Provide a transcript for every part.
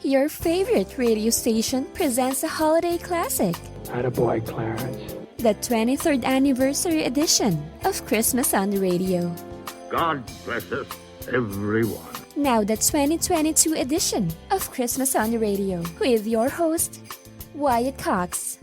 Your favorite radio station presents a holiday classic. Attaboy, Clarence. The 23rd anniversary edition of Christmas on the Radio. God bless us, everyone. Now the 2022 edition of Christmas on the Radio with your host, Wyatt Cox.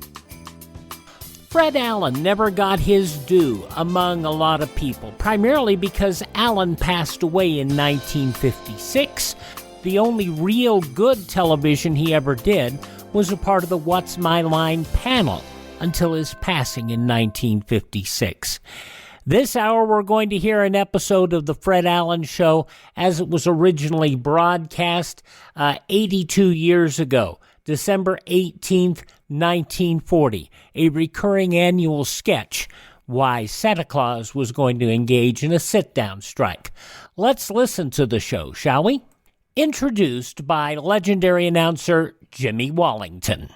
Fred Allen never got his due among a lot of people, primarily because Allen passed away in 1956. The only real good television he ever did was a part of the What's My Line panel until his passing in 1956. This hour, we're going to hear an episode of The Fred Allen Show as it was originally broadcast 82 years ago, December 18th, 1940, a recurring annual sketch why Santa Claus was going to engage in a sit-down strike. Let's listen to the show, shall we? Introduced by legendary announcer Jimmy Wallington.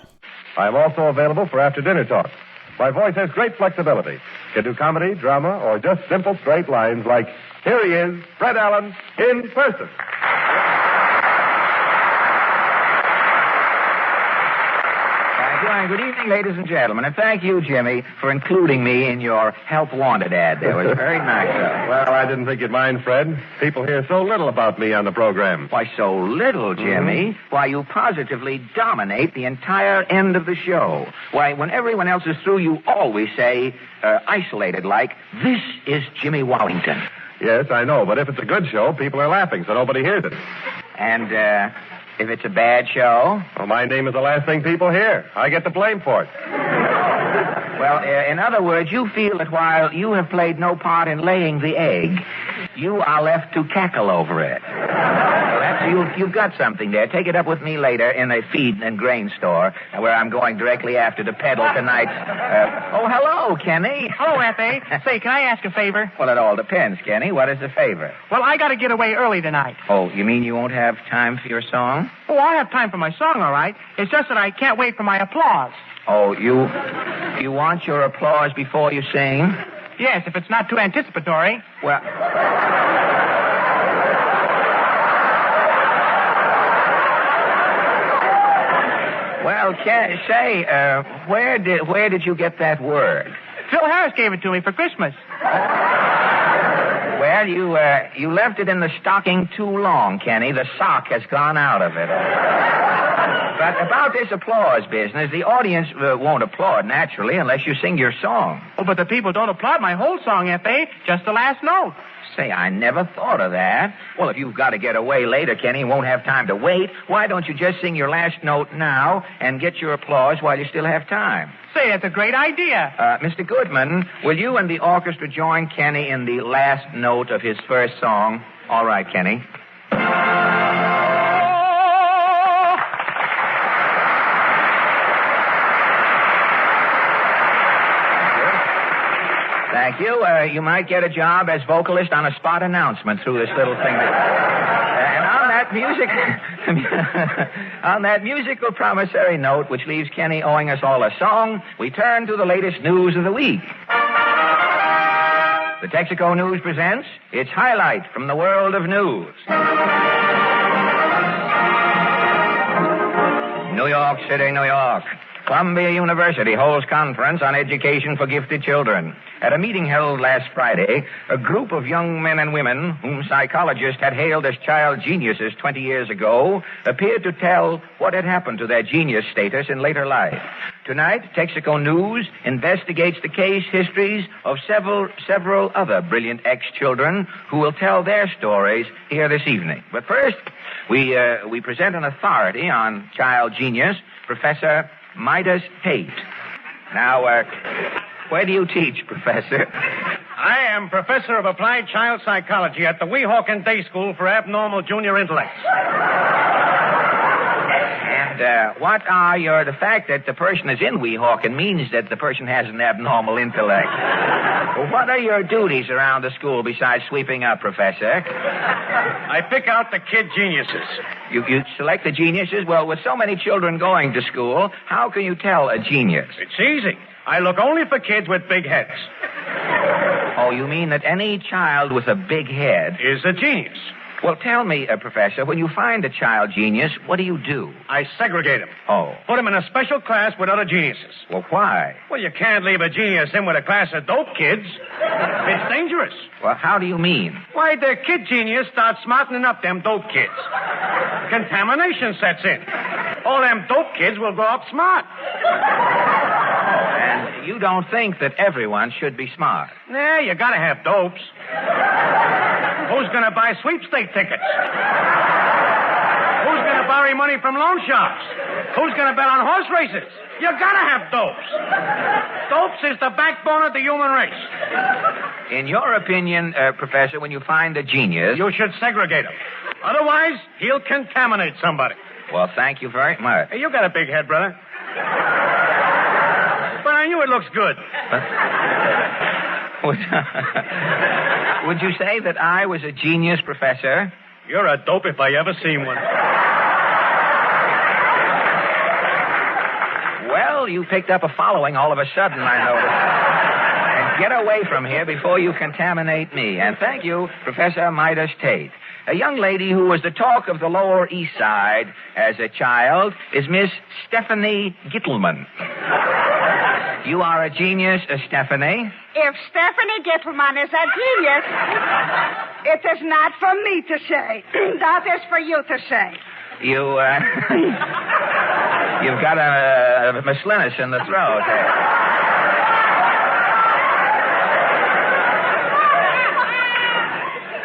I'm also available for after-dinner talk. My voice has great flexibility. Can do comedy, drama, or just simple straight lines like, here he is, Fred Allen, in person. Good evening, ladies and gentlemen, and thank you, Jimmy, for including me in your help wanted ad there. It was very nice of you. Well, I didn't think you'd mind, Fred. People hear so little about me on the program. Why, so little, Jimmy? Why, you positively dominate the entire end of the show. Why, when everyone else is through, you always say, isolated like, this is Jimmy Wallington. Yes, I know, but if it's a good show, people are laughing, so nobody hears it. And, if it's a bad show? Well, my name is the last thing people hear. I get the blame for it. Well, in other words, you feel that while you have played no part in laying the egg, you are left to cackle over it. You've got something there. Take it up with me later in a feed and grain store, where I'm going directly after to peddle tonight's... Oh, hello, Kenny. Hello, F.A. Say, can I ask a favor? Well, it all depends, Kenny. What is the favor? Well, I got to get away early tonight. Oh, you mean you won't have time for your song? Oh, I'll have time for my song, all right. It's just that I can't wait for my applause. Oh, you want your applause before you sing? Yes, if it's not too anticipatory. Well... Well, say, where did you get that word? Phil Harris gave it to me for Christmas. Well, you left it in the stocking too long, Kenny. The sock has gone out of it. But about this applause business, the audience won't applaud, naturally, unless you sing your song. Oh, but the people don't applaud my whole song, F.A., just the last note. Say, I never thought of that. Well, if you've got to get away later, Kenny, and won't have time to wait, why don't you just sing your last note now and get your applause while you still have time? Say, that's a great idea. Mr. Goodman, will you and the orchestra join Kenny in the last note of his first song? All right, Kenny. Thank you. You might get a job as vocalist on a spot announcement through this little thing. And on that musical promissory note, which leaves Kenny owing us all a song, we turn to the latest news of the week. The Texaco News presents its highlight from the world of news. New York City, New York. Columbia University holds conference on education for gifted children. At a meeting held last Friday, a group of young men and women, whom psychologists had hailed as child geniuses 20 years ago, appeared to tell what had happened to their genius status in later life. Tonight, Texaco News investigates the case histories of several other brilliant ex-children who will tell their stories here this evening. But first, we present an authority on child genius, Professor Midas Tate. Now, where do you teach, Professor? I am Professor of Applied Child Psychology at the Weehawken Day School for Abnormal Junior Intellects. And what are the fact that the person is in Weehawken means that the person has an abnormal intellect. Well, what are your duties around the school besides sweeping up, Professor? I pick out the kid geniuses. You select the geniuses? Well, with so many children going to school, how can you tell a genius? It's easy. I look only for kids with big heads. Oh, you mean that any child with a big head is a genius. Well, tell me, Professor, when you find a child genius, what do you do? I segregate him. Oh. Put him in a special class with other geniuses. Well, why? Well, you can't leave a genius in with a class of dope kids. It's dangerous. Well, how do you mean? Why, the kid genius starts smartening up them dope kids. Contamination sets in. All them dope kids will grow up smart. And you don't think that everyone should be smart? Yeah, you gotta have dopes. Who's gonna buy sweepstake tickets? Who's gonna borrow money from loan shops? Who's gonna bet on horse races? You gotta have dopes. Dopes is the backbone of the human race. In your opinion, Professor, when you find a genius... You should segregate him. Otherwise, he'll contaminate somebody. Well, thank you very much. Hey, you got a big head, brother. But I knew it looks good. Would you say that I was a genius, Professor? You're a dope if I ever seen one. Well, you picked up a following all of a sudden, I noticed. And get away from here before you contaminate me. And thank you, Professor Midas Tate. A young lady who was the talk of the Lower East Side as a child is Miss Stephanie Gittleman. You are a genius, Stephanie. If Stephanie Gittleman is a genius, it is not for me to say. That is for you to say. You've got a miscellaneous in the throat.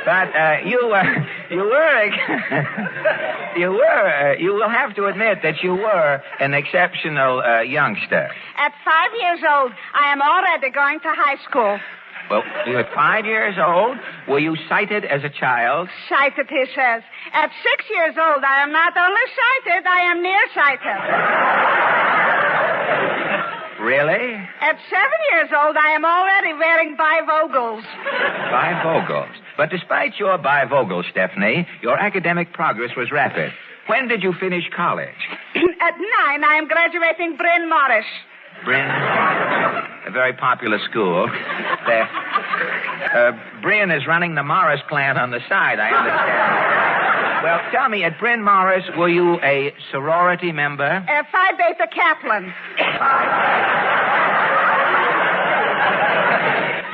But you will have to admit that you were an exceptional youngster. At 5 years old, I am already going to high school. Well, you were 5 years old. Were you sighted as a child? Sighted, he says. At 6 years old, I am not only sighted, I am nearsighted. Really? At 7 years old, I am already wearing bifocals. Bifocals. But despite your bifocals, Stephanie, your academic progress was rapid. When did you finish college? At 9, I am graduating Bryn Morris. Bryn? A very popular school. Bryn is running the Morris clan on the side, I understand. Well, tell me, at Bryn Morris, were you a sorority member? Phi Beta Kaplan.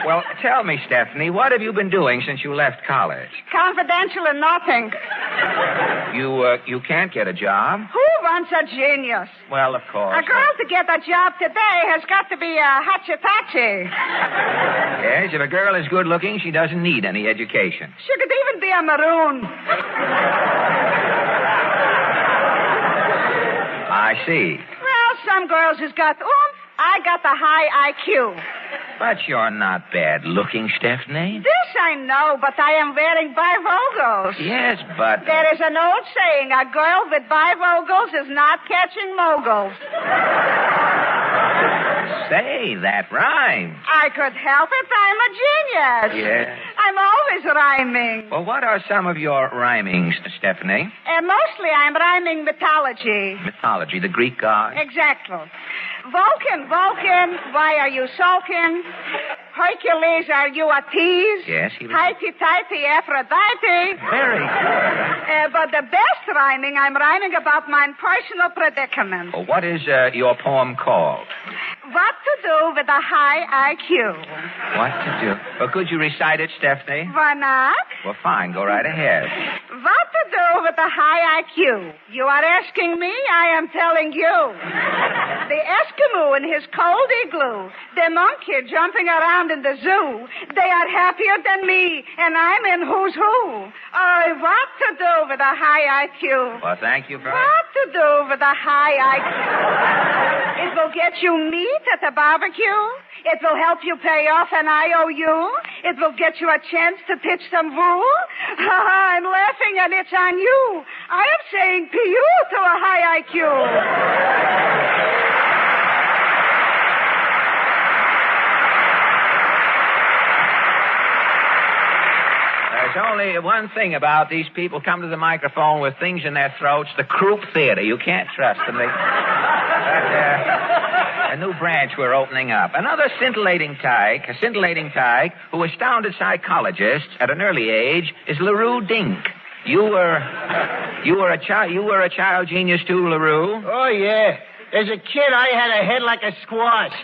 Well, tell me, Stephanie, what have you been doing since you left college? Confidential and nothing. You can't get a job? Who wants a genius? Well, of course. A girl to get a job today has got to be a hachi-tachi. Yes, if a girl is good looking, she doesn't need any education. She could even be a maroon. I see. Well, some girls has got oomph. I got the high IQ. But you're not bad looking, Stephanie. This I know, but I am wearing bifocals. Yes, but... There is an old saying, a girl with bifocals is not catching moguls. Say, that rhymes. I could help it. I'm a genius. Yes. I'm always rhyming. Well, what are some of your rhymings, Stephanie? Mostly I'm rhyming mythology. Mythology, the Greek gods? Exactly. Vulcan, why are you sulking? Hercules, are you a tease? Yes, he was... Highty-tighty, Aphrodite. Very good. But the best rhyming, I'm rhyming about my personal predicament. Well, what is your poem called? What to do with a high IQ. What to do? Well, could you recite it, Stephanie? Why not? Well, fine. Go right ahead. What to do with a high IQ? You are asking me, I am telling you. The Eskimo in his cold igloo, the monkey jumping around in the zoo, they are happier than me, and I'm in who's who. Oh, what to do with a high IQ? Well, thank you very much. What to do with a high IQ? It will get you meat at the barbecue. It will help you pay off an IOU. It will get you a chance to pitch some wool. I'm laughing and it's on you. I am saying P.U. to a high IQ. There's only one thing about these people come to the microphone with things in their throats, the croup theater. You can't trust them. A new branch we're opening up. Another scintillating tyke who astounded psychologists at an early age is LaRue Dink. You were a child genius too, LaRue? Oh, yeah. As a kid, I had a head like a squash.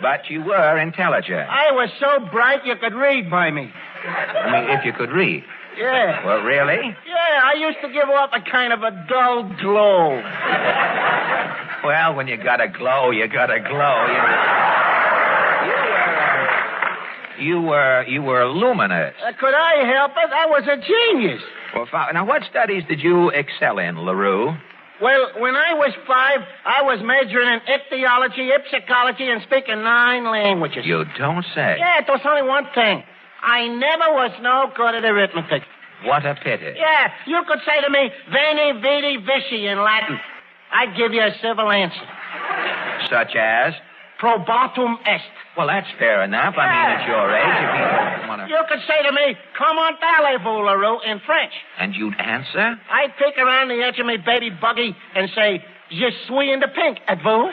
But you were intelligent. I was so bright you could read by me. I mean, if you could read. Yeah. Well, really? Yeah, I used to give off a kind of a dull glow. Well, when you got a glow, you got a glow. You were luminous. Could I help it? I was a genius. Well, now, what studies did you excel in, LaRue? Well, when I was 5, I was majoring in ichthyology, ipsicology, and speaking 9 languages. You don't say. Yeah, it was only one thing. I never was no good at arithmetic. What a pity. Yeah, you could say to me, veni, vidi, vici in Latin. I'd give you a civil answer. Such as? Probatum est. Well, that's fair enough. I mean, at your age, if you want to... You could say to me, comment allez-vous, LaRue, in French. And you'd answer? I'd peek around the edge of my baby buggy and say, je suis in the pink, êtes-vous?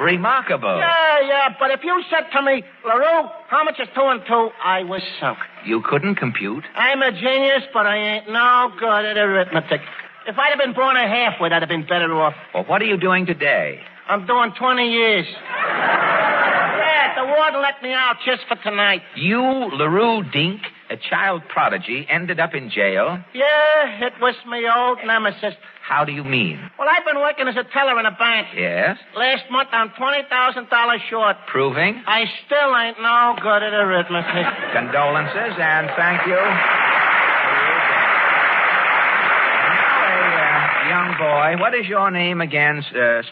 Remarkable. Yeah, but if you said to me, LaRue, how much is 2 and 2, I was sunk. You couldn't compute? I'm a genius, but I ain't no good at arithmetic. If I'd have been born a halfwit, I'd have been better off. Well, what are you doing today? I'm doing 20 years. Yeah, the warden let me out just for tonight. You, LaRue Dink, a child prodigy, ended up in jail? Yeah, it was my old nemesis. How do you mean? Well, I've been working as a teller in a bank. Yes? Last month, I'm $20,000 short. Proving? I still ain't no good at arithmetic. Condolences, and thank you. Young boy, what is your name again,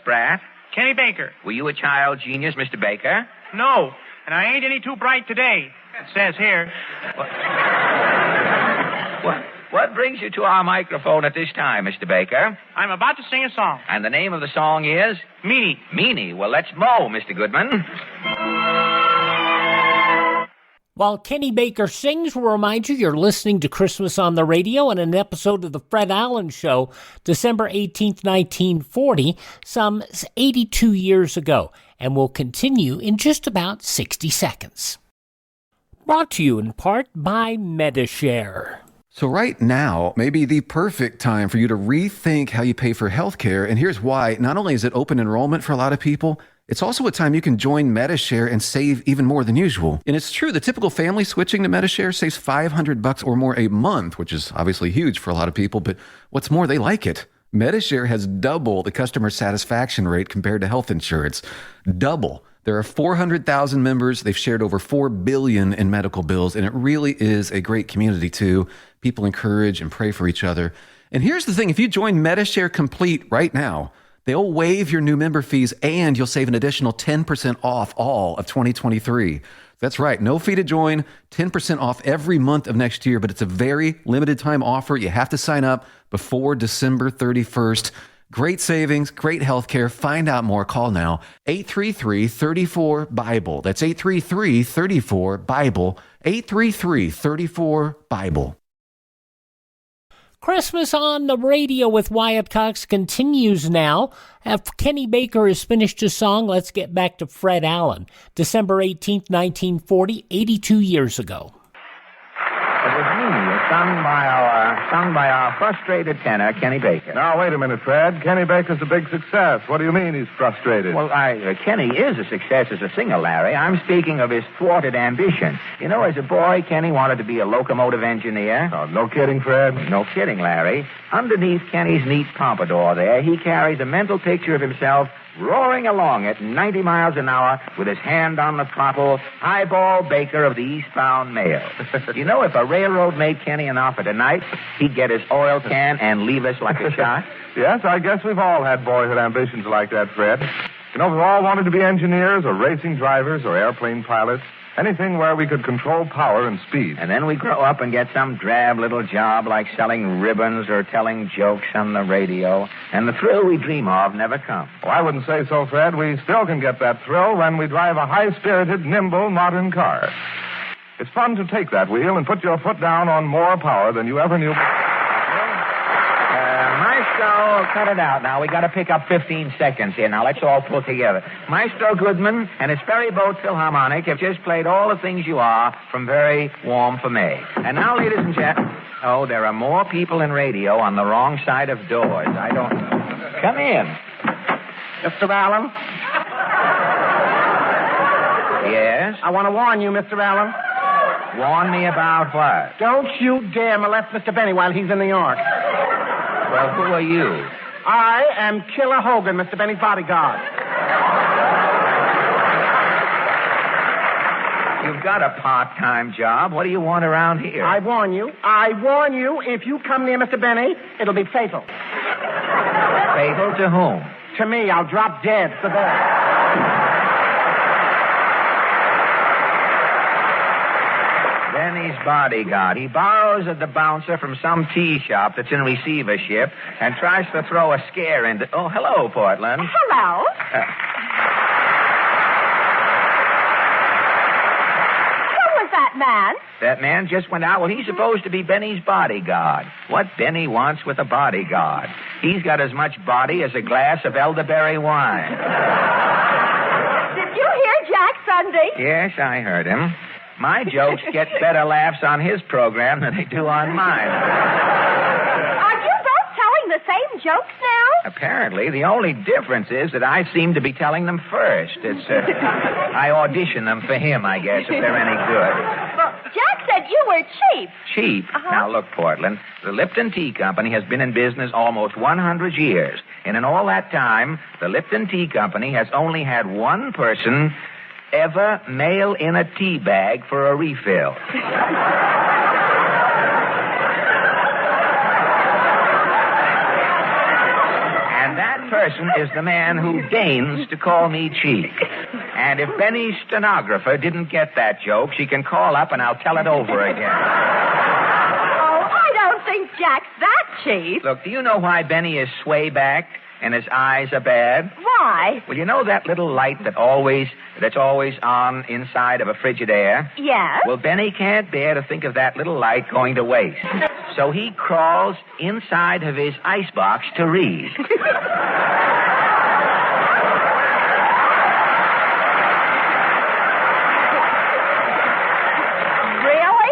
Spratt? Kenny Baker. Were you a child genius, Mr. Baker? No, and I ain't any too bright today. It says here. What brings you to our microphone at this time, Mr. Baker? I'm about to sing a song. And the name of the song is? Meanie. Meanie. Well, let's mow, Mr. Goodman. While Kenny Baker sings, we'll remind you you're listening to Christmas on the Radio and an episode of The Fred Allen Show, December 18th, 1940, some 82 years ago, and will continue in just about 60 seconds. Brought to you in part by MediShare. So right now may be the perfect time for you to rethink how you pay for healthcare, and here's why. Not only is it open enrollment for a lot of people, it's also a time you can join MediShare and save even more than usual. And it's true, the typical family switching to MediShare saves $500 or more a month, which is obviously huge for a lot of people, but what's more, they like it. MediShare has double the customer satisfaction rate compared to health insurance. Double. There are 400,000 members. They've shared over $4 billion in medical bills, and it really is a great community, too. People encourage and pray for each other. And here's the thing. If you join MediShare Complete right now, they'll waive your new member fees, and you'll save an additional 10% off all of 2023. That's right. No fee to join, 10% off every month of next year, but it's a very limited time offer. You have to sign up before December 31st. Great savings, great health care. Find out more. Call now. 833-34-BIBLE. That's 833-34-BIBLE. 833-34-BIBLE. Christmas on the Radio with Wyatt Cox continues now. After Kenny Baker has finished his song, let's get back to Fred Allen. December 18th, 1940, 82 years ago. It was Meanie, sung by our frustrated tenor, Kenny Baker. Now, wait a minute, Fred. Kenny Baker's a big success. What do you mean he's frustrated? Well, Kenny is a success as a singer, Larry. I'm speaking of his thwarted ambition. You know, as a boy, Kenny wanted to be a locomotive engineer. Oh, no kidding, Fred. No kidding, Larry. Underneath Kenny's neat pompadour there, he carries a mental picture of himself roaring along at 90 miles an hour with his hand on the throttle, highball Baker of the eastbound mail. You know, if a railroad made Kenny an offer tonight, he'd get his oil can and leave us like a shot. Yes, I guess we've all had boyhood ambitions like that, Fred. You know, we've all wanted to be engineers or racing drivers or airplane pilots. Anything where we could control power and speed. And then we grow up and get some drab little job like selling ribbons or telling jokes on the radio. And the thrill we dream of never comes. Well, I wouldn't say so, Fred. We still can get that thrill when we drive a high-spirited, nimble, modern car. It's fun to take that wheel and put your foot down on more power than you ever knew. My So, cut it out now. We got to pick up 15 seconds here. Now, let's all pull together. Maestro Goodman and his Ferryboat Philharmonic have just played All the Things You Are from Very Warm for May. And now, ladies and gentlemen... Oh, there are more people in radio on the wrong side of doors. I don't... Come in. Mr. Allen? Yes? I want to warn you, Mr. Allen. Warn me about what? Don't you dare molest Mr. Benny while he's in New York. Well, who are you? I am Killer Hogan, Mr. Benny's bodyguard. You've got a part-time job. What do you want around here? I warn you, if you come near Mr. Benny, it'll be fatal. Fatal to whom? To me, I'll drop dead for that. Benny's bodyguard. He borrows the bouncer from some tea shop that's in receivership and tries to throw a scare into... Oh, hello, Portland. Hello. Who was that man? That man just went out. Well, he's supposed to be Benny's bodyguard. What Benny wants with a bodyguard? He's got as much body as a glass of elderberry wine. Did you hear Jack Sunday? Yes, I heard him. My jokes get better laughs on his program than they do on mine. Are you both telling the same jokes now? Apparently, the only difference is that I seem to be telling them first. It's I audition them for him, I guess, if they're any good. Well, Jack said you were cheap. Cheap? Uh-huh. Now, look, Portland, the Lipton Tea Company has been in business almost 100 years. And in all that time, the Lipton Tea Company has only had one person ever mail in a tea bag for a refill. And that person is the man who deigns to call me cheap. And if Benny's stenographer didn't get that joke, she can call up and I'll tell it over again. Oh, I don't think Jack's that cheap. Look, do you know why Benny is sway-backed and his eyes are bad? Why? Well, you know that little light that's always on inside of a Frigidaire? Yes. Well, Benny can't bear to think of that little light going to waste. So he crawls inside of his icebox to read. Really?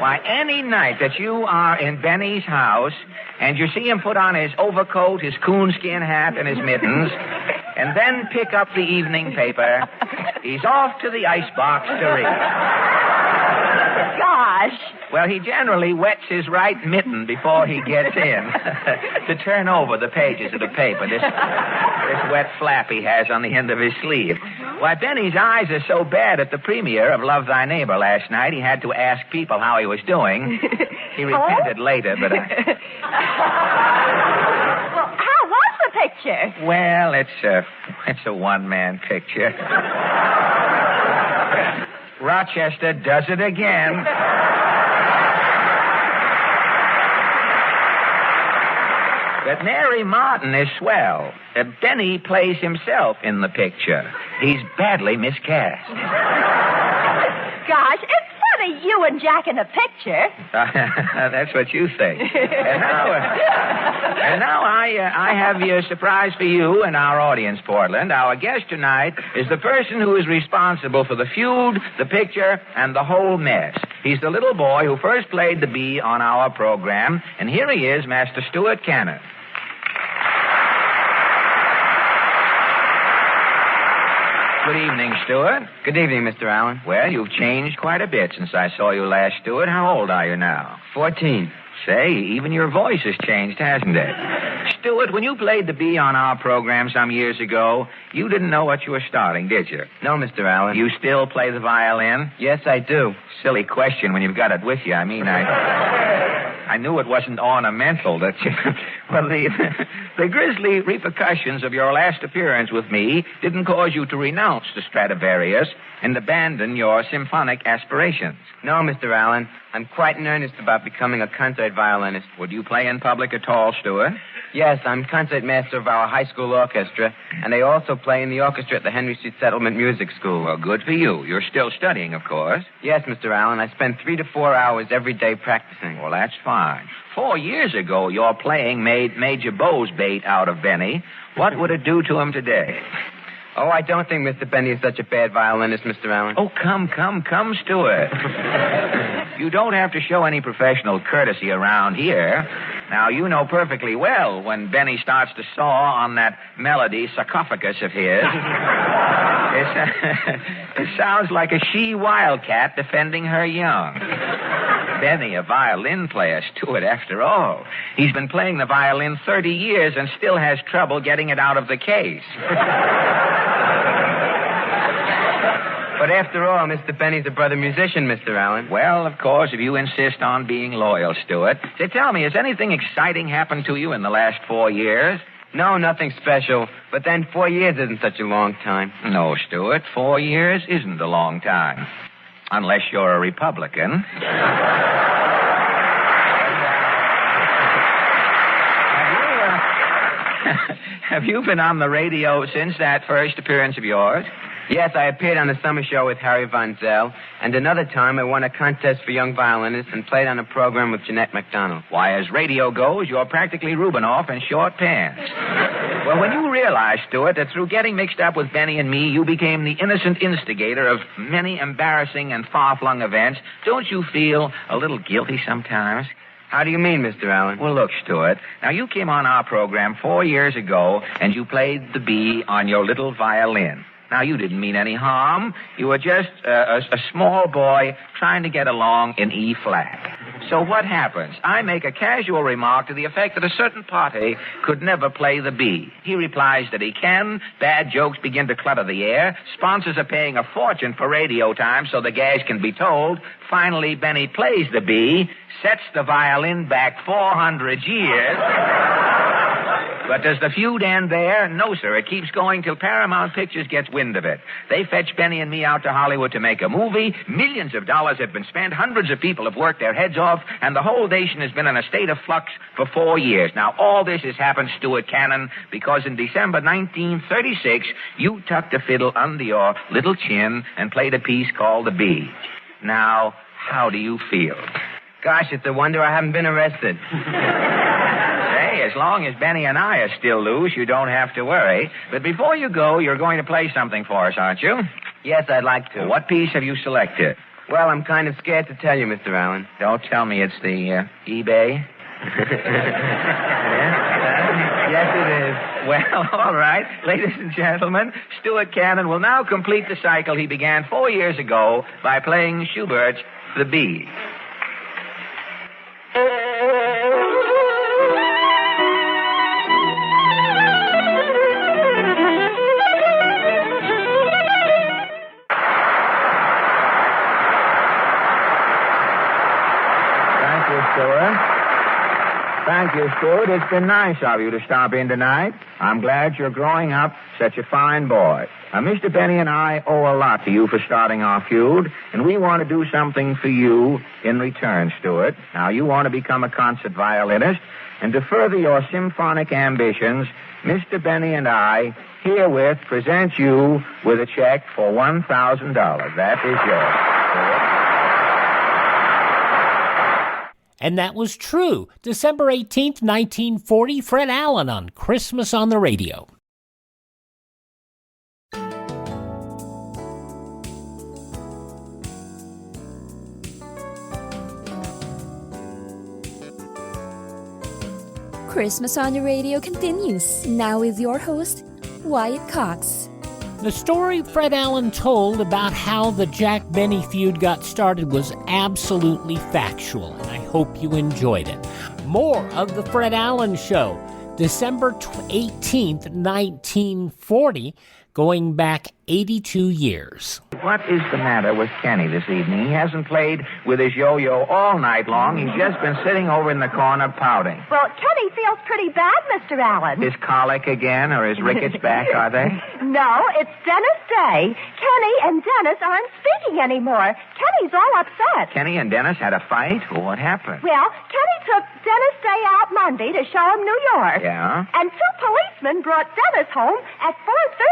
Why, any night that you are in Benny's house and you see him put on his overcoat, his coonskin hat, and his mittens, and then pick up the evening paper, he's off to the icebox to read. Gosh. Well, he generally wets his right mitten before he gets in to turn over the pages of the paper, this wet flap he has on the end of his sleeve. Why, Benny's eyes are so bad at the premiere of Love Thy Neighbor last night, he had to ask people how he was doing. He repented later, but Well, how was the picture? Well, it's a one-man picture. Rochester does it again. But Mary Martin is swell. Benny plays himself in the picture. He's badly miscast. Gosh, it's funny you and Jack in a picture. That's what you think. And now I have a surprise for you and our audience, Portland. Our guest tonight is the person who is responsible for the feud, the picture, and the whole mess. He's the little boy who first played the bee on our program, and here he is, Master Stuart Canin. Good evening, Stuart. Good evening, Mr. Allen. Well, you've changed quite a bit since I saw you last, Stuart. How old are you now? 14. Say, even your voice has changed, hasn't it? Stuart, when you played the bee on our program some years ago, you didn't know what you were starting, did you? No, Mr. Allen. You still play the violin? Yes, I do. Silly question when you've got it with you. I mean, I knew it wasn't ornamental. That you... Well, the grisly repercussions of your last appearance with me didn't cause you to renounce the Stradivarius and abandon your symphonic aspirations. No, Mr. Allen. I'm quite in earnest about becoming a concert violinist. Would you play in public at all, Stuart? Yes, I'm concertmaster of our high school orchestra, and I also play in the orchestra at the Henry Street Settlement Music School. Well, good for you. You're still studying, of course. Yes, Mr. Allen. I spend 3 to 4 hours every day practicing. Well, that's fine. 4 years ago, your playing made Major Bow's bait out of Benny. What would it do to him today? Oh, I don't think Mr. Benny is such a bad violinist, Mr. Allen. Oh, come, Stuart. You don't have to show any professional courtesy around here. Now, you know perfectly well when Benny starts to saw on that melody sarcophagus of his. It sounds like a she-wildcat defending her young. Benny, a violin player, Stuart, after all. He's been playing the violin 30 years and still has trouble getting it out of the case. But after all, Mr. Benny's a brother musician, Mr. Allen. Well, of course, if you insist on being loyal, Stuart. Say, tell me, has anything exciting happened to you in the last 4 years? No, nothing special. But then 4 years isn't such a long time. No, Stuart, 4 years isn't a long time. Unless you're a Republican. Have you been on the radio since that first appearance of yours? Yes, I appeared on the summer show with Harry Von Zell, and another time I won a contest for young violinists and played on a program with Jeanette MacDonald. Why, as radio goes, you're practically Rubinoff in short pants. Well, when you realized, Stuart, that through getting mixed up with Benny and me, you became the innocent instigator of many embarrassing and far-flung events, don't you feel a little guilty sometimes? How do you mean, Mr. Allen? Well, look, Stuart, now you came on our program 4 years ago, and you played the B on your little violin. Now, you didn't mean any harm. You were just a small boy trying to get along in E-flat. So what happens? I make a casual remark to the effect that a certain party could never play the B. He replies that he can. Bad jokes begin to clutter the air. Sponsors are paying a fortune for radio time so the gags can be told. Finally, Benny plays the B, sets the violin back 400 years. But does the feud end there? No, sir. It keeps going till Paramount Pictures gets wind of it. They fetch Benny and me out to Hollywood to make a movie. Millions of dollars have been spent. Hundreds of people have worked their heads off. And the whole nation has been in a state of flux for 4 years. Now, all this has happened, Stuart Canin, because in December 1936, you tucked a fiddle under your little chin and played a piece called the B. Now, how do you feel? Gosh, it's a wonder I haven't been arrested. As long as Benny and I are still loose, you don't have to worry. But before you go, you're going to play something for us, aren't you? Yes, I'd like to. Well, what piece have you selected? Well, I'm kind of scared to tell you, Mr. Allen. Don't tell me it's the eBay. Yes, it is. Well, all right. Ladies and gentlemen, Stuart Canin will now complete the cycle he began 4 years ago by playing Schubert's The Bee. Thank you, Stuart. It's been nice of you to stop in tonight. I'm glad you're growing up such a fine boy. Now, Mr. Benny and I owe a lot to you for starting our feud, and we want to do something for you in return, Stuart. Now, you want to become a concert violinist, and to further your symphonic ambitions, Mr. Benny and I herewith present you with a check for $1,000. That is yours, Stuart. And that was true. December 18th, 1940, Fred Allen on Christmas on the Radio. Christmas on the Radio continues, now with your host, Wyatt Cox. The story Fred Allen told about how the Jack Benny feud got started was absolutely factual, and I hope you enjoyed it. More of the Fred Allen Show, December 18th, 1940, going back 82 years. What is the matter with Kenny this evening? He hasn't played with his yo-yo all night long. He's just been sitting over in the corner pouting. Well, Kenny feels pretty bad, Mr. Allen. His colic again, or his rickets back, are they? No, it's Dennis Day. Kenny and Dennis aren't speaking anymore. Kenny Kenny's all upset. Kenny and Dennis had a fight? What happened? Well, Kenny took Dennis' day out Monday to show him New York. Yeah? And 2 policemen brought Dennis home at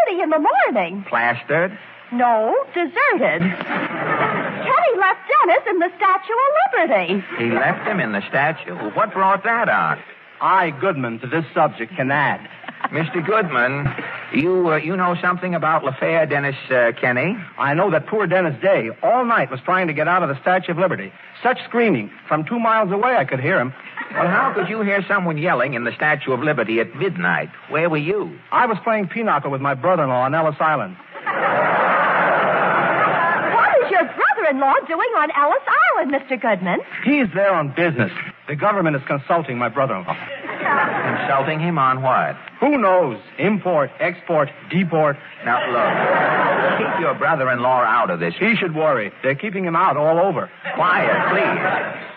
4:30 in the morning. Plastered? No, deserted. Kenny left Dennis in the Statue of Liberty. He left him in the statue? What brought that on? I, Goodman, to this subject can add. Mr. Goodman, you know something about l'affaire Dennis Kenny? I know that poor Dennis Day all night was trying to get out of the Statue of Liberty. Such screaming. From 2 miles away I could hear him. Well, how could you hear someone yelling in the Statue of Liberty at midnight? Where were you? I was playing pinochle with my brother-in-law on Ellis Island. What is your brother-in-law doing on Ellis Island, Mr. Goodman? He's there on business. The government is consulting my brother-in-law. Consulting him on what? Who knows? Import, export, deport. Now, look, keep your brother-in-law out of this. He should worry. They're keeping him out all over. Quiet, please.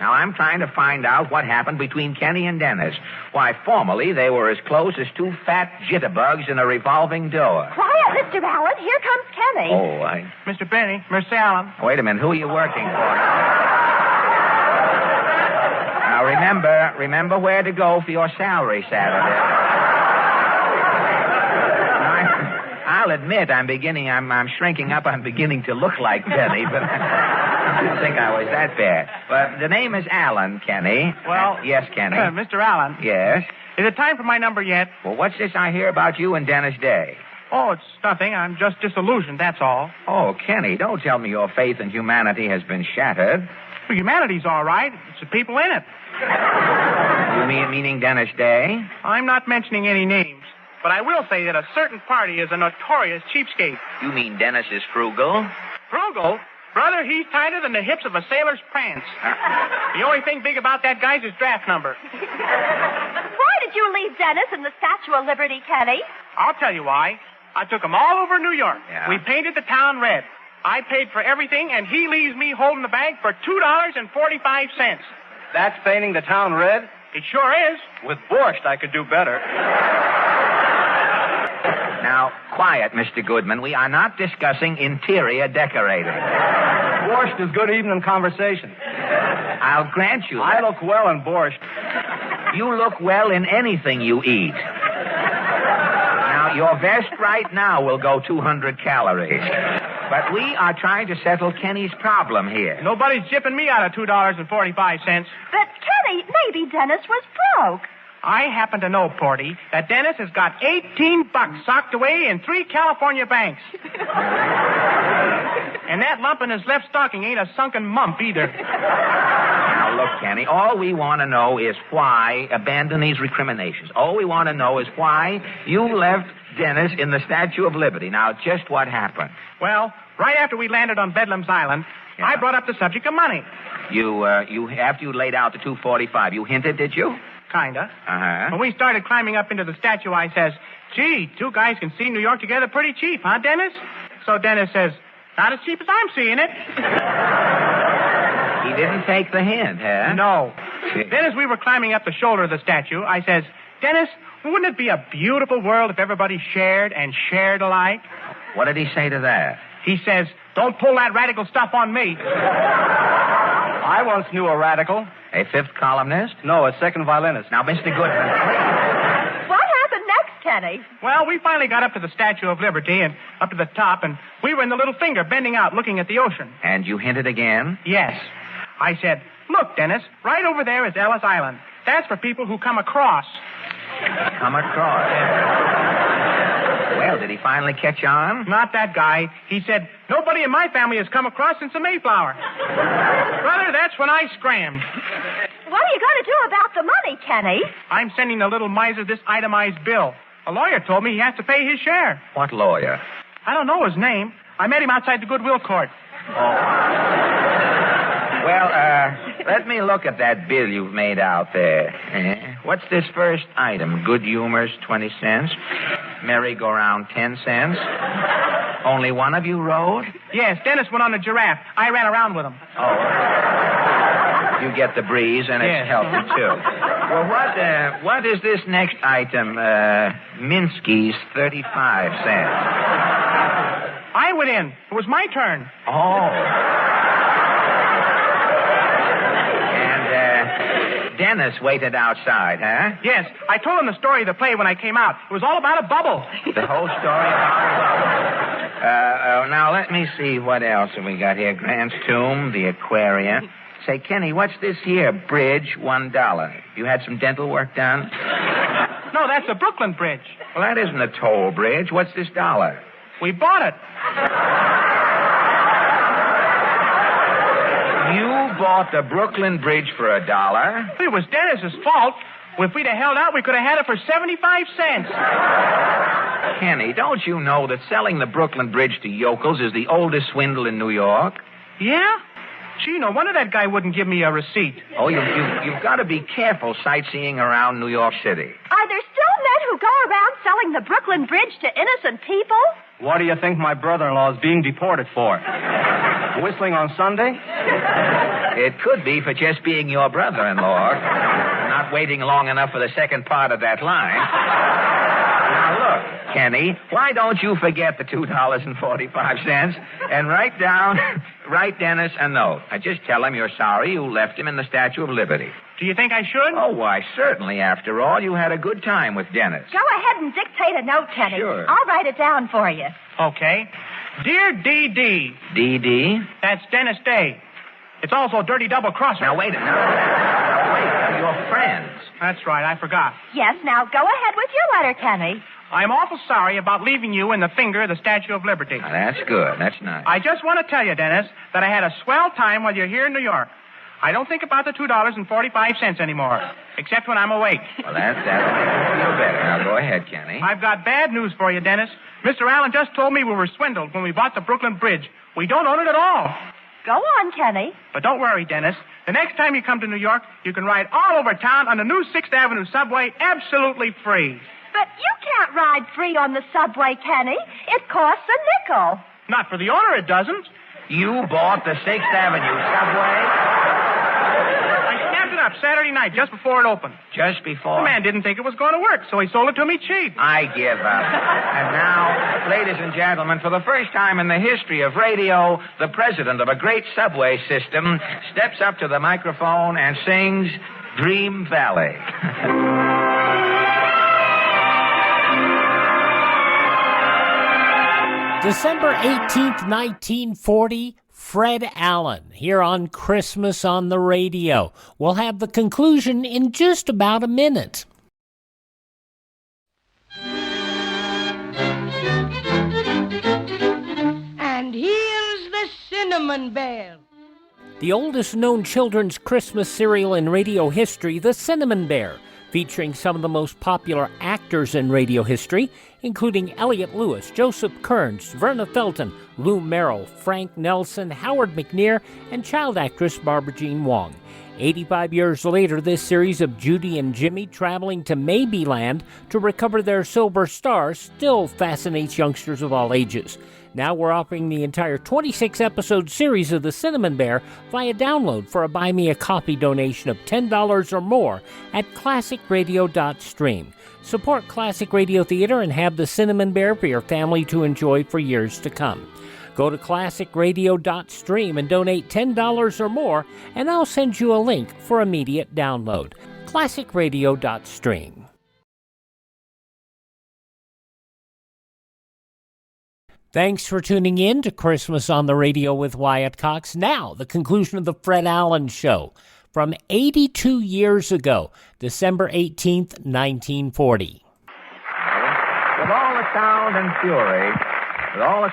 Now, I'm trying to find out what happened between Kenny and Dennis. Why, formerly, they were as close as 2 fat jitterbugs in a revolving door. Quiet, Mr. Allen. Here comes Kenny. Oh, Mr. Benny, Mr. Allen. Wait a minute. Who are you working for? Now, remember where to go for your salary Saturday. I'll admit I'm shrinking up. I'm beginning to look like Kenny, but I didn't think I was that bad. But the name is Allen, Kenny. Well... yes, Kenny. Mr. Allen. Yes? Is it time for my number yet? Well, what's this I hear about you and Dennis Day? Oh, it's nothing. I'm just disillusioned, that's all. Oh, Kenny, don't tell me your faith in humanity has been shattered. Well, humanity's all right. It's the people in it. You meaning Dennis Day? I'm not mentioning any names, but I will say that a certain party is a notorious cheapskate. You mean Dennis is frugal? Frugal? Brother, he's tighter than the hips of a sailor's pants. The only thing big about that guy's his draft number. Why did you leave Dennis in the Statue of Liberty, Kenny? I'll tell you why. I took him all over New York. Yeah. We painted the town red. I paid for everything, and he leaves me holding the bag for $2.45. That's painting the town red? It sure is. With borscht, I could do better. Now, quiet, Mr. Goodman. We are not discussing interior decorating. Borscht is good evening conversation. I'll grant you that. I look well in borscht. You look well in anything you eat. Now, your vest right now will go 200 calories. But we are trying to settle Kenny's problem here. Nobody's jipping me out of $2.45. But, Kenny, maybe Dennis was broke. I happen to know, Porty, that Dennis has got $18 socked away in 3 California banks. And that lump in his left stocking ain't a sunken mump either. Now, look, Kenny, all we want to know is why, abandon these recriminations. All we want to know is why you left Dennis in the Statue of Liberty. Now, just what happened? Well, right after we landed on Bedlam's Island, Yeah. I brought up the subject of money. After you laid out the $2.45, you hinted, did you? Kinda. Uh-huh. When we started climbing up into the statue, I says, gee, 2 guys can see New York together pretty cheap, huh, Dennis? So Dennis says, not as cheap as I'm seeing it. He didn't take the hint, huh? No. Then as we were climbing up the shoulder of the statue, I says, Dennis, wouldn't it be a beautiful world if everybody shared and shared alike? What did he say to that? He says, don't pull that radical stuff on me. I once knew a radical. A 5th columnist? No, a 2nd violinist. Now, Mr. Goodman. What happened next, Kenny? Well, we finally got up to the Statue of Liberty and up to the top, and we were in the little finger bending out looking at the ocean. And you hinted again? Yes. I said, look, Dennis, right over there is Ellis Island. That's for people who come across. Come across. Well, did he finally catch on? Not that guy. He said, nobody in my family has come across since the Mayflower. Brother, that's when I scrammed. What are you going to do about the money, Kenny? I'm sending the little miser this itemized bill. A lawyer told me he has to pay his share. What lawyer? I don't know his name. I met him outside the Goodwill Court. Well, let me look at that bill you've made out there. What's this first item? Good humors, 20 cents. Merry-go-round, 10 cents. Only one of you rode? Yes, Dennis went on a giraffe. I ran around with him. Oh. You get the breeze, and it's Yes. healthy, too. Well, what is this next item? Minsky's, 35 cents. I went in. It was my turn. Oh. Dennis waited outside, huh? Yes, I told him the story of the play when I came out. It was all about a bubble. The whole story about a bubble. Now, let me see what else have we got here. Grant's Tomb, the Aquarium. Say, Kenny, what's this here? Bridge, $1. You had some dental work done? No, that's the Brooklyn Bridge. Well, that isn't a toll bridge. What's this $1? We bought it. You bought the Brooklyn Bridge for $1? It was Dennis's fault. If we'd have held out, we could have had it for 75 cents. Kenny, don't you know that selling the Brooklyn Bridge to yokels is the oldest swindle in New York? Yeah? Gee, no wonder that guy wouldn't give me a receipt. Oh, you've got to be careful sightseeing around New York City. Are there still men who go around selling the Brooklyn Bridge to innocent people? What do you think my brother-in-law is being deported for? Whistling on Sunday? It could be for just being your brother-in-law. Not waiting long enough for the second part of that line. Now, look, Kenny, why don't you forget the $2.45 and write Dennis a note. Just tell him you're sorry you left him in the Statue of Liberty. Do you think I should? Oh, why, certainly. After all, you had a good time with Dennis. Go ahead and dictate a note, Kenny. Sure. I'll write it down for you. Okay. Dear D.D. D.D.? That's Dennis Day. It's also a dirty double-crosser. Now, wait. You're friends. That's right, I forgot. Yes, now go ahead with your letter, Kenny. I'm awful sorry about leaving you in the finger of the Statue of Liberty. Now, that's good. That's nice. I just want to tell you, Dennis, that I had a swell time while you're here in New York. I don't think about the $2.45 anymore, except when I'm awake. Well, that'll make me feel better. Now, go ahead, Kenny. I've got bad news for you, Dennis. Mr. Allen just told me we were swindled when we bought the Brooklyn Bridge. We don't own it at all. Go on, Kenny. But don't worry, Dennis. The next time you come to New York, you can ride all over town on the new 6th Avenue subway absolutely free. But you can't ride free on the subway, Kenny. It costs a nickel. Not for the owner, it doesn't. You bought the 6th Avenue subway? I snapped it up Saturday night just before it opened. Just before? The man didn't think it was going to work, so he sold it to me cheap. I give up. And now, ladies and gentlemen, for the first time in the history of radio, the president of a great subway system steps up to the microphone and sings Dream Valley. December 18th, 1940, Fred Allen, here on Christmas on the Radio. We'll have the conclusion in just about a minute. And here's the Cinnamon Bear. The oldest known children's Christmas serial in radio history, The Cinnamon Bear, featuring some of the most popular actors in radio history, including Elliot Lewis, Joseph Kearns, Verna Felton, Lou Merrill, Frank Nelson, Howard McNear, and child actress Barbara Jean Wong. 85 years later, this series of Judy and Jimmy traveling to Maybeland to recover their silver star still fascinates youngsters of all ages. Now we're offering the entire 26-episode series of The Cinnamon Bear via download for a Buy Me a Coffee donation of $10 or more at classicradio.stream. Support Classic Radio Theater and have The Cinnamon Bear for your family to enjoy for years to come. Go to classicradio.stream and donate $10 or more, and I'll send you a link for immediate download. classicradio.stream. Thanks for tuning in to Christmas on the Radio with Wyatt Cox. Now, the conclusion of the Fred Allen Show from 82 years ago, December 18th, 1940. With all the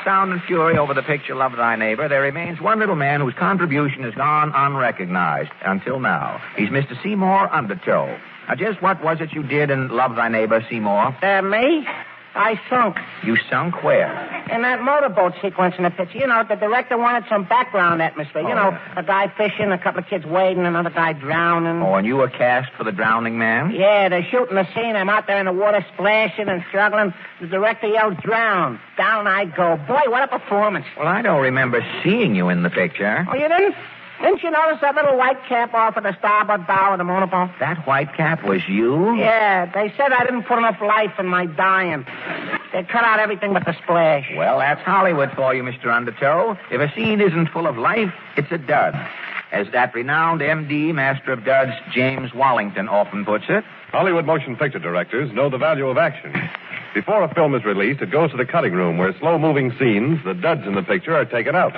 sound and fury over the picture Love Thy Neighbor, there remains one little man whose contribution has gone unrecognized until now. He's Mr. Seymour Undertow. Now, just what was it you did in Love Thy Neighbor, Seymour? Me? I sunk. You sunk where? In that motorboat sequence in the picture. You know, the director wanted some background atmosphere. You know, a guy fishing, a couple of kids wading, another guy drowning. Oh, and you were cast for the drowning man? Yeah, they're shooting the scene. I'm out there in the water splashing and struggling. The director yelled, drown. Down I go. Boy, what a performance. Well, I don't remember seeing you in the picture. Oh, you didn't? Didn't you notice that little white cap off of the starboard bow of the motorboat? That white cap was you? Yeah, they said I didn't put enough life in my dying. They cut out everything but the splash. Well, that's Hollywood for you, Mr. Undertow. If a scene isn't full of life, it's a dud. As that renowned M.D., Master of Duds, James Wallington often puts it, Hollywood motion picture directors know the value of action. Before a film is released, it goes to the cutting room where slow-moving scenes, the duds in the picture, are taken out.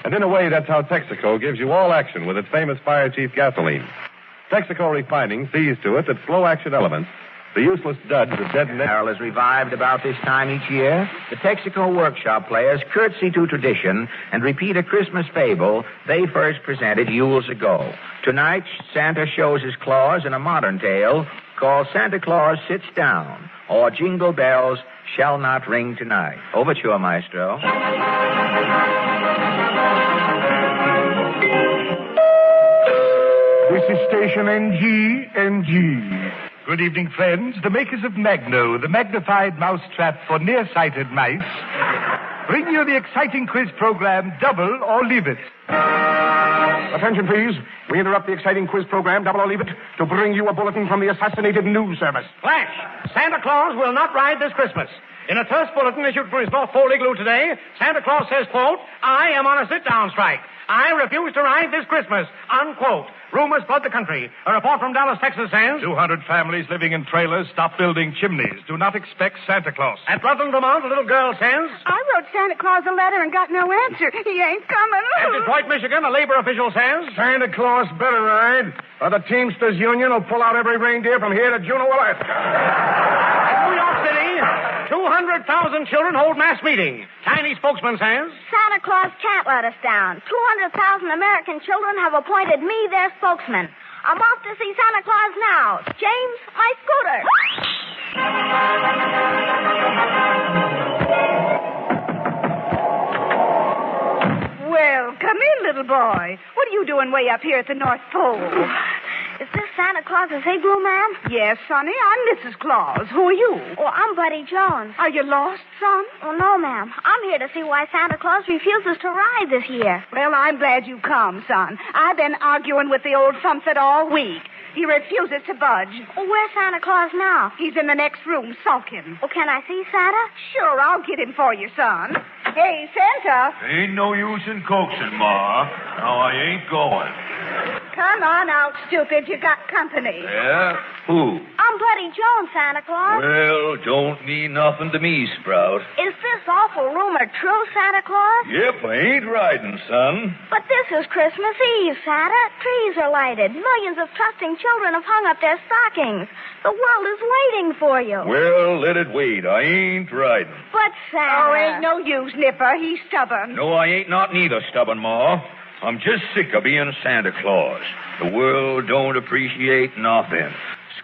And in a way, that's how Texaco gives you all action with its famous Fire Chief gasoline. Texaco Refining sees to it that slow-action elements, the useless duds that deaden... Carol is revived about this time each year. The Texaco Workshop Players curtsy to tradition and repeat a Christmas fable they first presented years ago. Tonight, Santa shows his claws in a modern tale called Santa Claus Sits Down, or Jingle Bells Shall Not Ring Tonight. Overture, Maestro. This is station NG. Good evening, friends. The makers of Magno, the magnified mousetrap for nearsighted mice, bring you the exciting quiz program, Double or Leave It. Attention, please. We interrupt the exciting quiz program, Double or Leave It, to bring you a bulletin from the Assassinated News Service. Flash! Santa Claus will not ride this Christmas. In a terse bulletin issued from his North Pole igloo today, Santa Claus says, quote, I am on a sit-down strike. I refuse to ride this Christmas, unquote. Rumors flood the country. A report from Dallas, Texas says... 200 families living in trailers stop building chimneys. Do not expect Santa Claus. At Rutland, Vermont, a little girl says... I wrote Santa Claus a letter and got no answer. He ain't coming. At Detroit, Michigan, a labor official says... Santa Claus better ride, or the Teamsters Union will pull out every reindeer from here to Juneau, Alaska. At New York City, 200,000 children hold mass meeting. Tiny spokesman says... Santa Claus can't let us down. 200,000 American children have appointed me their spokesman. I'm off to see Santa Claus now. James, my scooter. Well, come in, little boy. What are you doing way up here at the North Pole? Is this Santa Claus's igloo, ma'am? Yes, sonny. I'm Mrs. Claus. Who are you? Oh, I'm Buddy Jones. Are you lost, son? Oh, no, ma'am. I'm here to see why Santa Claus refuses to ride this year. Well, I'm glad you come, son. I've been arguing with the old sumpset all week. He refuses to budge. Oh, where's Santa Claus now? He's in the next room, sulking. Oh, can I see Santa? Sure, I'll get him for you, son. Hey, Santa. Ain't no use in coaxing, Ma. No, I ain't going. Come on out, stupid. You got company. Yeah? Who? I'm Buddy Jones, Santa Claus. Well, don't mean nothing to me, Sprout. Is this awful rumor true, Santa Claus? Yep, I ain't riding, son. But this is Christmas Eve, Santa. Trees are lighted. Millions of trusting children have hung up their stockings. The world is waiting for you. Well, let it wait. I ain't riding. But, Santa... Oh, ain't no use, Nipper. He's stubborn. No, I ain't not neither, stubborn, Ma. I'm just sick of being Santa Claus. The world don't appreciate nothing.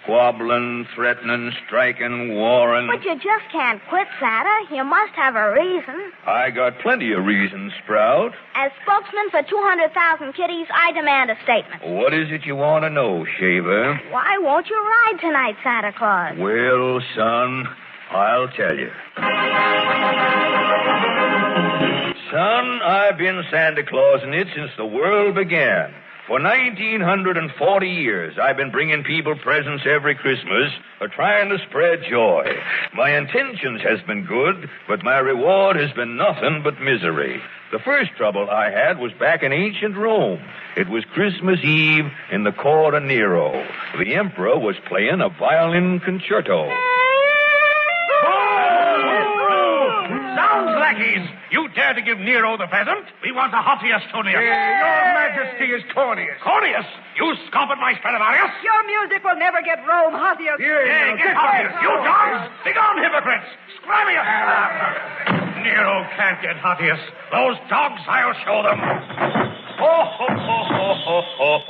Squabbling, threatening, striking, warring. But you just can't quit, Santa. You must have a reason. I got plenty of reasons, Sprout. As spokesman for 200,000 kiddies, I demand a statement. What is it you want to know, Shaver? Why won't you ride tonight, Santa Claus? Well, son, I'll tell you. Son, I've been Santa Clausing it since the world began. For 1,940 years, I've been bringing people presents every Christmas, trying to spread joy. My intentions has been good, but my reward has been nothing but misery. The first trouble I had was back in ancient Rome. It was Christmas Eve in the court of Nero. The emperor was playing a violin concerto. Sounds lackeys! You dare to give Nero the pheasant? We want the haughtiest Tonius. Your Majesty is Corneus. Corneus? You scoff at my Stradivarius? Your music will never get Rome haughtiest. Yeah, get haughtiest. You dogs! Begone, hypocrites! Scramius! Nero can't get haughtiest. Those dogs, I'll show them.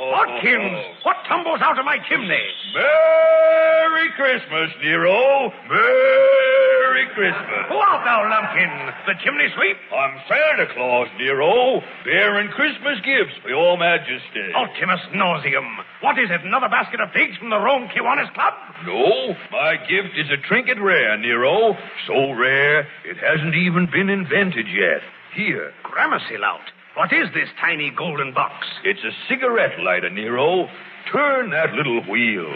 Watkins, what tumbles out of my chimney? Merry Christmas, Nero. Merry Christmas. Who art thou, lumpkin? The chimney sweep? I'm Santa Claus, Nero, bearing Christmas gifts for your majesty. Ultimus nauseum. What is it, another basket of figs from the Rome Kiwanis Club? No, my gift is a trinket rare, Nero. So rare, it hasn't even been invented yet. Here. Gramercy lout. What is this tiny golden box? It's a cigarette lighter, Nero. Turn that little wheel.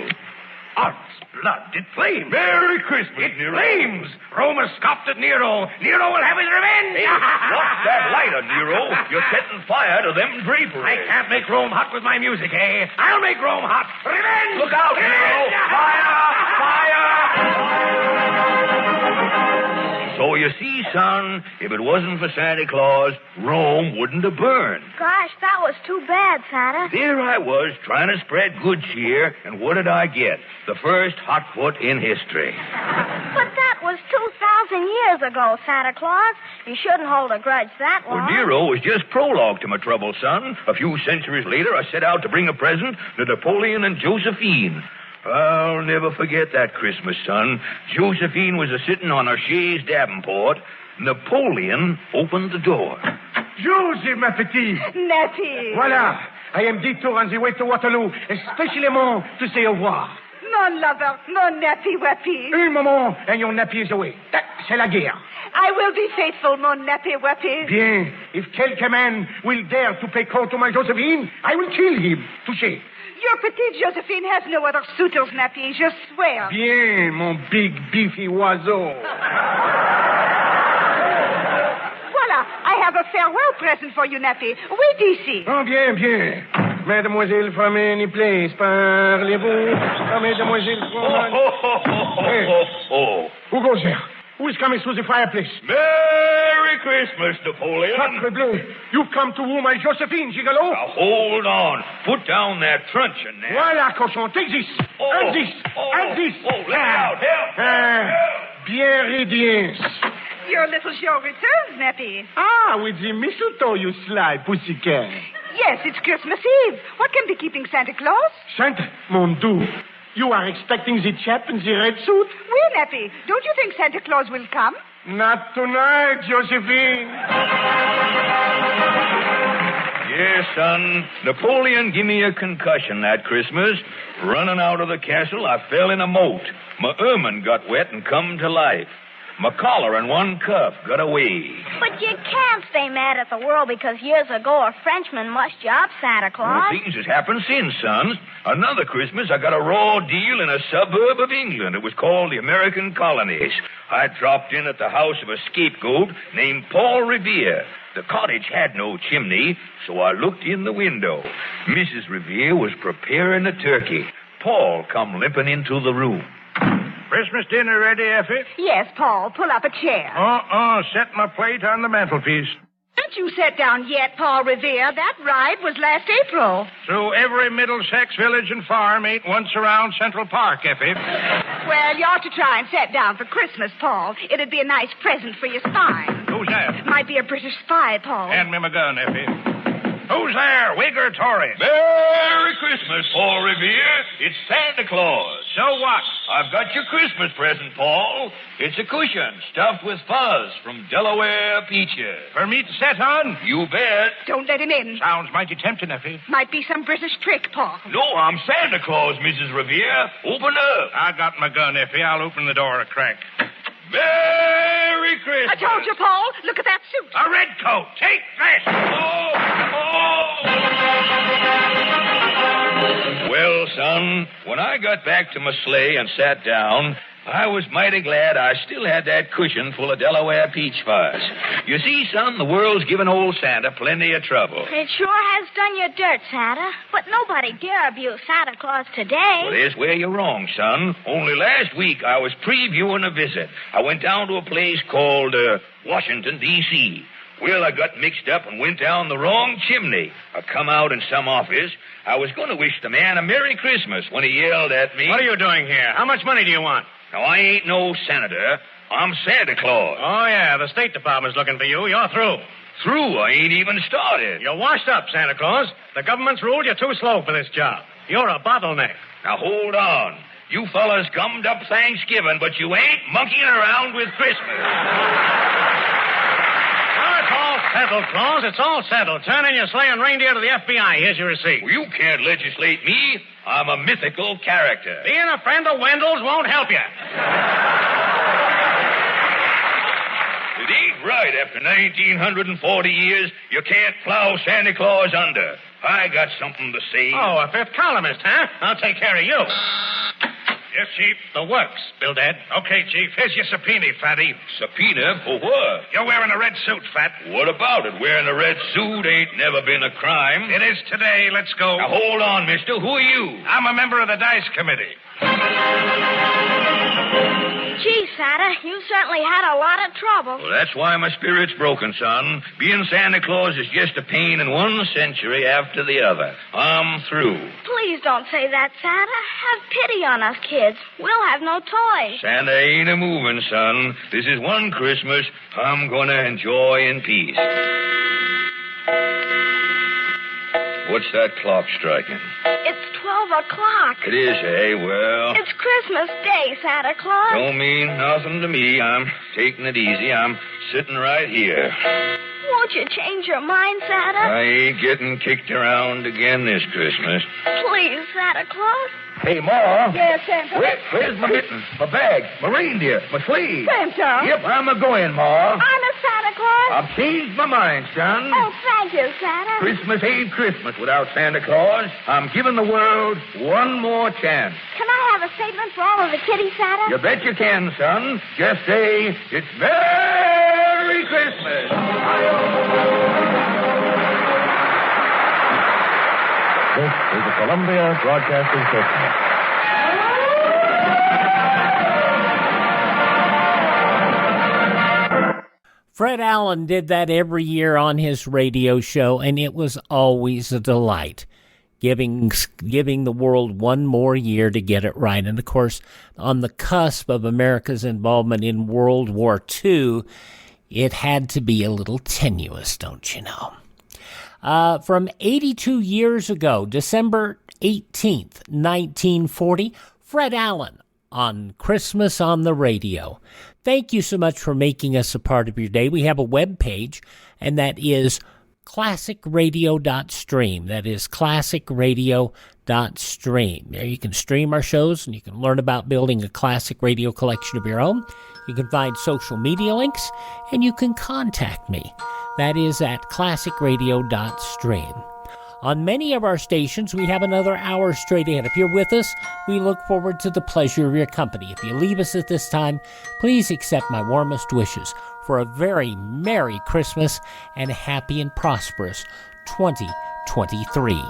Odds, blood, it flames. Merry Christmas, It Nero. flames. Rome has scoffed at Nero. Nero will have his revenge. Hey, drop that lighter, Nero. You're setting fire to them draperies. I can't make Rome hot with my music, eh? I'll make Rome hot. Revenge! Look out, Nero! So you see, son, if it wasn't for Santa Claus, Rome wouldn't have burned. Gosh, that was too bad, Santa. There I was, trying to spread good cheer, and what did I get? The first hot foot in history. But that was 2,000 years ago, Santa Claus. You shouldn't hold a grudge that long. Well, Nero was just prologue to my trouble, son. A few centuries later, I set out to bring a present to Napoleon and Josephine. I'll never forget that Christmas, son. Josephine was a-sitting on her chaise davenport. Napoleon opened the door. Josie, ma petite. Nappy. Voilà. I am detour on the way to Waterloo, especially to say au revoir. Mon lover, mon nappy wappy. Un moment, and your nappy is away. C'est la guerre. I will be faithful, mon nappy wappy. Bien. If quelque man will dare to pay court to my Josephine, I will kill him. Touché. Your petite Josephine has no other suitors, Nappy, je swear. Bien, mon big beefy oiseau. Voilà, I have a farewell present for you, Nappy. Wait ici. Oh, bien, bien. Mademoiselle, from any place, parlez-vous? Oh, Mademoiselle, from... Hey. Who goes there? Who is coming through the fireplace? Merry Christmas, Napoleon. Sacre bleu. You've come to woo my Josephine, Gigolo. Now, hold on. Put down that truncheon there. Voilà, cochon. Take this. And this. And this. Oh, let me out. Help. Bien radiance. Your little show returns, Nappy. Ah, with the mistletoe, you sly pussycat. Yes, it's Christmas Eve. What can be keeping Santa Claus? Santa, mon doux. You are expecting the chap in the red suit? Oui, Nappy. Don't you think Santa Claus will come? Not tonight, Josephine. Yes, son. Napoleon gave me a concussion that Christmas. Running out of the castle, I fell in a moat. My ermine got wet and come to life. My collar and one cuff got away. But you can't stay mad at the world because years ago a Frenchman mussed you up, Santa Claus. Well, things has happened since, son. Another Christmas, I got a raw deal in a suburb of England. It was called the American Colonies. I dropped in at the house of a scapegoat named Paul Revere. The cottage had no chimney, so I looked in the window. Mrs. Revere was preparing a turkey. Paul come limping into the room. Christmas dinner ready, Effie? Yes, Paul. Pull up a chair. Set my plate on the mantelpiece. Haven't you sat down yet, Paul Revere? That ride was last April. Through every Middlesex village and farm, ain't once around Central Park, Effie. Well, you ought to try and sit down for Christmas, Paul. It'd be a nice present for your spine. Who's that? Might be a British spy, Paul. Hand me my gun, Effie. Who's there, Whig or Tory? Merry Christmas, Paul Revere. It's Santa Claus. So what? I've got your Christmas present, Paul. It's a cushion stuffed with fuzz from Delaware peaches. For me to sit on? You bet. Don't let him in. Sounds mighty tempting, Effie. Might be some British trick, Paul. No, I'm Santa Claus, Mrs. Revere. Open up. I got my gun, Effie. I'll open the door a crack. Merry Christmas. I told you, Paul. Look at that suit. A red coat. Take this. Well, son, when I got back to my sleigh and sat down, I was mighty glad I still had that cushion full of Delaware peach fuzz. You see, son, the world's given old Santa plenty of trouble. It sure has done you dirt, Santa. But nobody dare abuse Santa Claus today. Well, there's where you're wrong, son. Only last week I was previewing a visit. I went down to a place called Washington, D.C. Well, I got mixed up and went down the wrong chimney. I come out in some office. I was going to wish the man a Merry Christmas when he yelled at me. What are you doing here? How much money do you want? Now, I ain't no senator. I'm Santa Claus. Oh, yeah, the State Department's looking for you. You're through. Through? I ain't even started. You're washed up, Santa Claus. The government's ruled you're too slow for this job. You're a bottleneck. Now, hold on. You fellas gummed up Thanksgiving, but you ain't monkeying around with Christmas. It's all settled, Claus. It's all settled. Turn in your sleigh and reindeer to the FBI. Here's your receipt. Well, you can't legislate me. I'm a mythical character. Being a friend of Wendell's won't help you. It ain't right. After 1,940 years, you can't plow Santa Claus under. I got something to say. Oh, a fifth columnist, huh? I'll take care of you. Yes, Chief. The works, Bildad. Okay, Chief. Here's your subpoena, Fatty. Subpoena for what? You're wearing a red suit, Fat. What about it? Wearing a red suit ain't never been a crime. It is today. Let's go. Now, hold on, mister. Who are you? I'm a member of the Dice Committee. Gee, Santa, you certainly had a lot of trouble. Well, that's why my spirit's broken, son. Being Santa Claus is just a pain in one century after the other. I'm through. Please don't say that, Santa. Have pity on us kids. We'll have no toys. Santa ain't a-moving, son. This is one Christmas I'm gonna enjoy in peace. What's that clock striking? It's 12 o'clock. It is, eh? Well... It's Christmas Day, Santa Claus. Don't mean nothing to me. I'm taking it easy. I'm sitting right here. Won't you change your mind, Santa? I ain't getting kicked around again this Christmas. Please, Santa Claus. Hey, Ma. Yes, Santa. Where's my mittens, my bag, my reindeer, my sleeve? Santa. Yep, I'm a-going, Ma. I'm a Santa Claus. I've changed my mind, son. Oh, thank you, Santa. Christmas ain't Christmas without Santa Claus. I'm giving the world one more chance. Can I have a statement for all of the kiddies, Santa? You bet you can, son. Just say, it's Merry Christmas. This is the Columbia Broadcasting System. Fred Allen did that every year on his radio show, and it was always a delight, giving the world one more year to get it right. And, of course, on the cusp of America's involvement in World War II, it had to be a little tenuous, don't you know? From 82 years ago, December 18th, 1940, Fred Allen on Christmas on the Radio. Thank you so much for making us a part of your day. We have a web page, and that is classicradio.stream. That is classicradio.stream. There you can stream our shows, and you can learn about building a classic radio collection of your own. You can find social media links, and you can contact me. That is at classicradio.stream. On many of our stations, we have another hour straight ahead. If you're with us, we look forward to the pleasure of your company. If you leave us at this time, please accept my warmest wishes for a very Merry Christmas and happy and prosperous 2023.